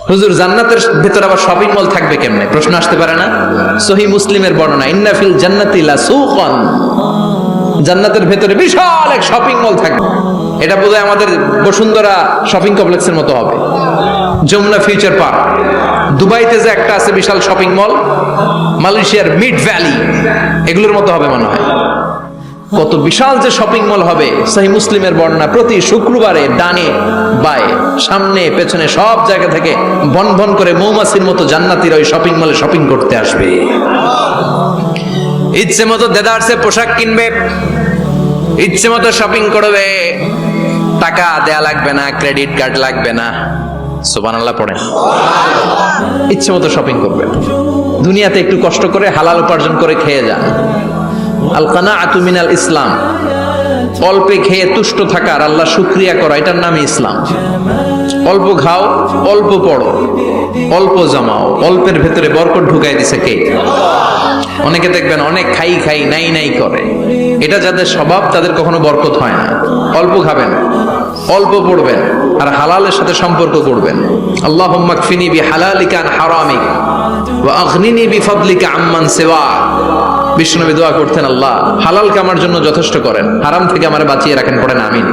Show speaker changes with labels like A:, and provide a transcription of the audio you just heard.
A: হুজুর জান্নাতের ভিতর আবার শপিং মল থাকবে কেমনে? প্রশ্ন আসতে পারে না? সহিহ মুসলিমের বর্ণনা, ইন্না ফিল জান্নাতি লাসুকান, জান্নাতের ভেতরে বিশাল এক শপিং মল থাকবে। এটা বোধহয় আমাদের বসুন্ধরা শপিং কমপ্লেক্সের মতো হবে, যমুনা ফিউচার পার্ক। দুবাইতে যে একটা আছে বিশাল শপিং মল, মালয়েশিয়ার মিড ভ্যালি, এগুলোর মতো হবে মনে হয়। কত বিশাল যে শপিং মল হবে। সহিহ মুসলিমের বর্ণনা, প্রতি শুক্রবারে ডানে বায়ে সামনে পেছনে সব জায়গা থেকে বন বন করে মৌমাছির মতো জান্নাতীরা ওই শপিং মলে শপিং করতে আসবে। ইচ্ছে মতো দেদারসে পোশাক কিনবে, ইচ্ছে মতো শপিং করবে, টাকা দেয়া লাগবে না, ক্রেডিট কার্ড লাগবে না। সুবহানাল্লাহ পড়েন। ইচ্ছে মতো শপিং করবে। দুনিয়াতে একটু কষ্ট করে হালাল উপার্জন করে খেয়ে যান। আল কানাআতু মিনাল ইসলাম, অল্পে খেয়ে তুষ্ট থাকার, আল্লাহ শুকরিয়া করা, এটার নামই ইসলাম। অল্প খাও, অল্প পড়ো, অল্প জমাও, অল্পের ভেতরে বরকত ঢুকাই দিছে কে? অনেকে দেখবেন অনেক খাই খাই নাই নাই করে, এটা যাদের স্বভাব তাদের কখনো বরকত হয় না। অল্প খাবেন, অল্প পড়বেন, আর হালালের সাথে সম্পর্ক করবেন। আল্লাহুম্মা কফিনি বিহালালিকা আন হারামিক ওয়া আগনিনি বিফাদলিকা আম্মান সিওয়া। বিষ্ণুনবী দোয়া করতেন, আল্লাহ হালালকে আমার জন্য যথেষ্ট করেন, হারাম থেকে আমারে বাঁচিয়ে রাখেন। পড়েন আমিন।